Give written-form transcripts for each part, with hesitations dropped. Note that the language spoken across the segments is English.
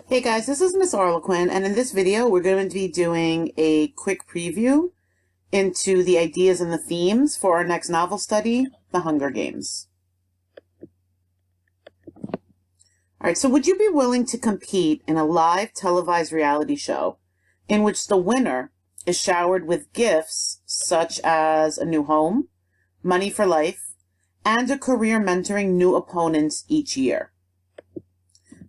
Hey guys, this is Miss Arlequin, and in this video we're going to be doing a quick preview into the ideas and the themes for our next novel study, The Hunger Games. Alright, so would you be willing to compete in a live televised reality show in which the winner is showered with gifts such as a new home, money for life, and a career mentoring new opponents each year?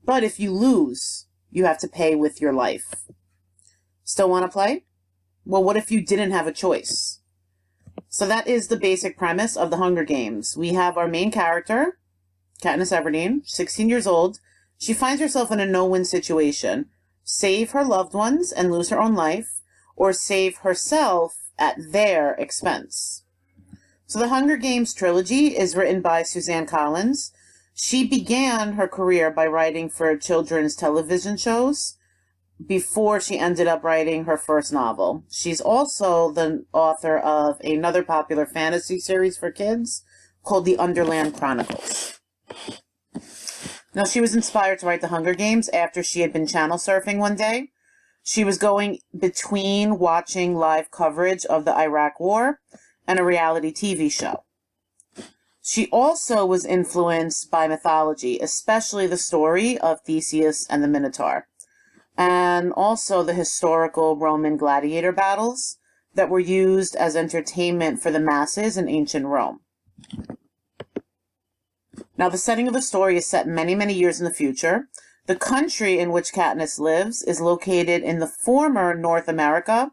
But if you lose, you have to pay with your life. Still want to play? Well, what if you didn't have a choice? So that is the basic premise of the Hunger Games. We have our main character, Katniss Everdeen, 16 years old. She finds herself in a no-win situation. Save her loved ones and lose her own life, or save herself at their expense. So the Hunger Games trilogy is written by Suzanne Collins. She began her career by writing for children's television shows before she ended up writing her first novel. She's also the author of another popular fantasy series for kids called The Underland Chronicles. Now, she was inspired to write The Hunger Games after she had been channel surfing one day. She was going between watching live coverage of the Iraq War and a reality TV show. She also was influenced by mythology, especially the story of Theseus and the Minotaur, and also the historical Roman gladiator battles that were used as entertainment for the masses in ancient Rome. Now, the setting of the story is set many, many years in the future. The country in which Katniss lives is located in the former North America.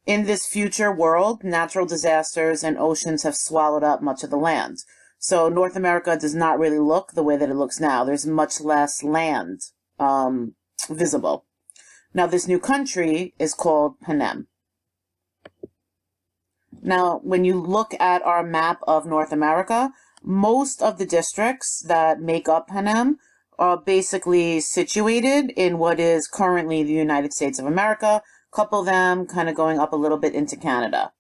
In this future world, natural disasters and oceans have swallowed up much of the land. So North America does not really look the way that it looks now. There's much less land visible. Now, this new country is called Panem. Now, when you look at our map of North America, most of the districts that make up Panem are basically situated in what is currently the United States of America. Couple of them kind of going up a little bit into Canada.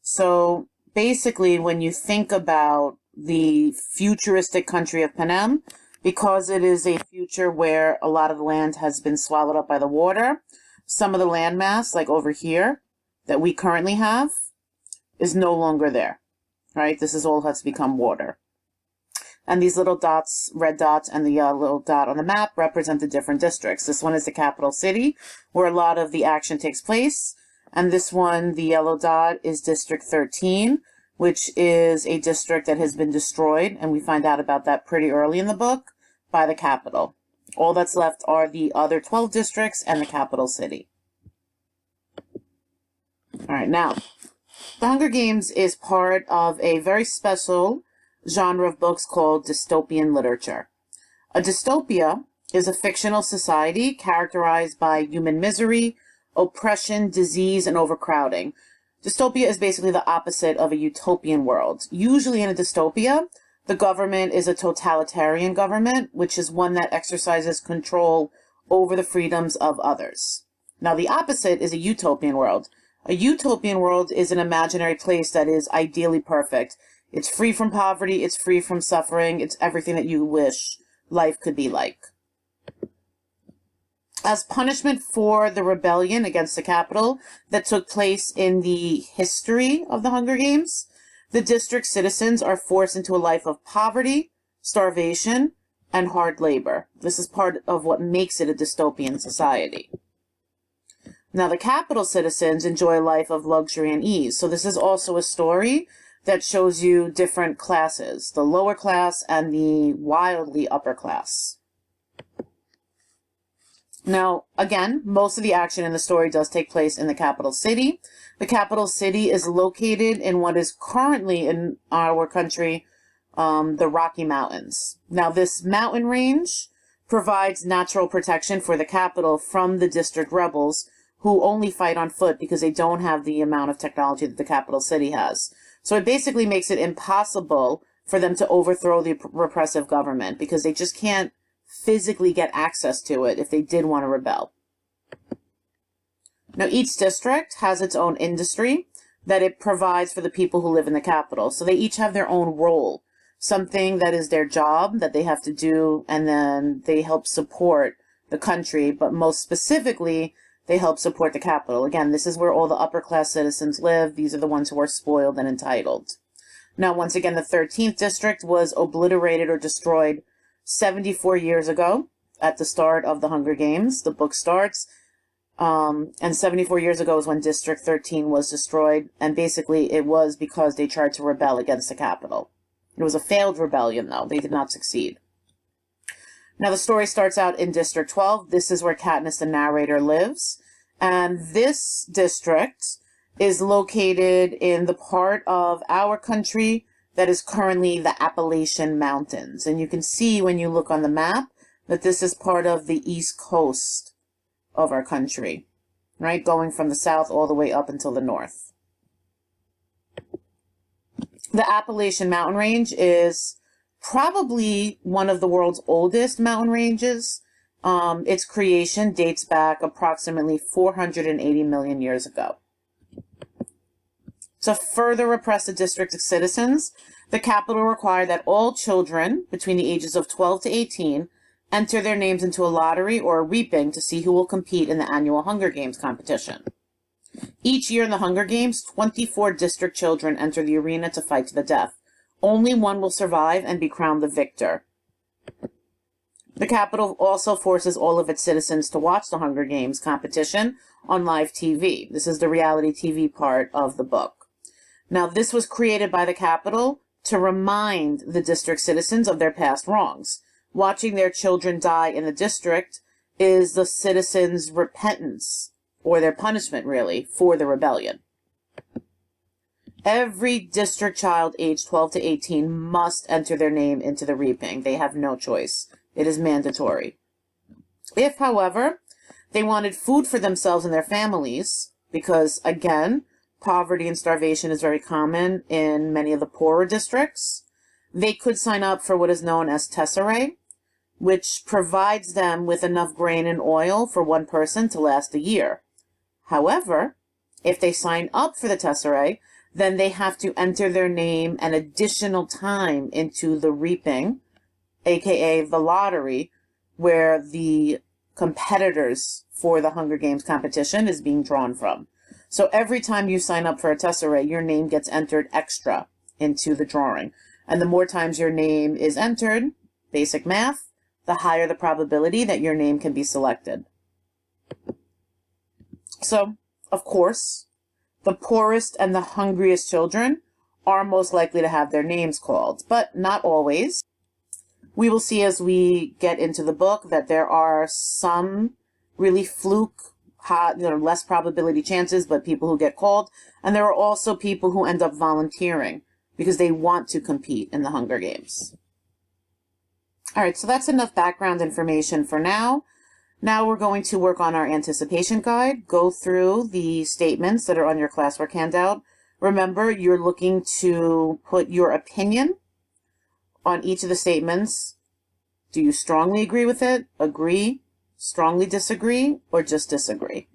So basically, when you think about the futuristic country of Panem, because it is a future where a lot of the land has been swallowed up by the water, some of the landmass, like over here, that we currently have, is no longer there, right? This is all has become water. And these little dots, red dots, and the little dot on the map represent the different districts. This one is the capital city, where a lot of the action takes place. And this one, the yellow dot, is District 13, which is a district that has been destroyed. And we find out about that pretty early in the book by the capital. All that's left are the other 12 districts and the capital city. All right, now, The Hunger Games is part of a very special genre of books called dystopian literature. A dystopia is a fictional society characterized by human misery, oppression, disease, and overcrowding. Dystopia is basically the opposite of a utopian world. Usually in a dystopia, the government is a totalitarian government, which is one that exercises control over the freedoms of others. Now, the opposite is a utopian world. A utopian world is an imaginary place that is ideally perfect. It's free from poverty, it's free from suffering, it's everything that you wish life could be like. As punishment for the rebellion against the capital that took place in the history of the Hunger Games, the district citizens are forced into a life of poverty, starvation, and hard labor. This is part of what makes it a dystopian society. Now, the capital citizens enjoy a life of luxury and ease. So this is also a story that shows you different classes, the lower class and the wildly upper class. Now, again, most of the action in the story does take place in the capital city. The capital city is located in what is currently in our country, the Rocky Mountains. Now, this mountain range provides natural protection for the capital from the district rebels who only fight on foot because they don't have the amount of technology that the capital city has. So it basically makes it impossible for them to overthrow the repressive government because they just can't physically get access to it if they did want to rebel. Now, each district has its own industry that it provides for the people who live in the capital. So they each have their own role, something that is their job that they have to do, and then they help support the country, but most specifically, they help support the capital. Again, this is where all the upper class citizens live. These are the ones who are spoiled and entitled. Now, once again, the 13th district was obliterated or destroyed 74 years ago at the start of the Hunger Games. The book starts, and 74 years ago is when District 13 was destroyed, and basically it was because they tried to rebel against the capital. It was a failed rebellion, though. They did not succeed. Now, the story starts out in District 12. This is where Katniss, the narrator, lives. And this district is located in the part of our country that is currently the Appalachian Mountains. And you can see when you look on the map that this is part of the east coast of our country, right? Going from the south all the way up until the north. The Appalachian Mountain Range is probably one of the world's oldest mountain ranges. Its creation dates back approximately 480 million years ago. To further repress the district's citizens, the capital required that all children between the ages of 12 to 18 enter their names into a lottery or a reaping to see who will compete in the annual Hunger Games competition. Each year in the Hunger Games, 24 district children enter the arena to fight to the death. Only one will survive and be crowned the victor. The capital also forces all of its citizens to watch the Hunger Games competition on live TV. This is the reality TV part of the book. Now, this was created by the capital to remind the district citizens of their past wrongs. Watching their children die in the district is the citizens' repentance, or their punishment, really, for the rebellion. Every district child aged 12 to 18 must enter their name into the reaping. They have no choice. It is mandatory. If, however, they wanted food for themselves and their families, because, again, poverty and starvation is very common in many of the poorer districts, they could sign up for what is known as tesserae, which provides them with enough grain and oil for one person to last a year. However, if they sign up for the tesserae, then they have to enter their name an additional time into the reaping, aka the lottery, where the competitors for the Hunger Games competition is being drawn from. So every time you sign up for a tesserae, your name gets entered extra into the drawing. And the more times your name is entered, basic math, the higher the probability that your name can be selected. So, of course, the poorest and the hungriest children are most likely to have their names called, but not always. We will see as we get into the book that there are some really fluke, less probability chances, but people who get called. And there are also people who end up volunteering because they want to compete in the Hunger Games. All right, so that's enough background information for now. Now we're going to work on our anticipation guide, go through the statements that are on your classwork handout. Remember, you're looking to put your opinion on each of the statements. Do you strongly agree with it, agree, strongly disagree, or just disagree?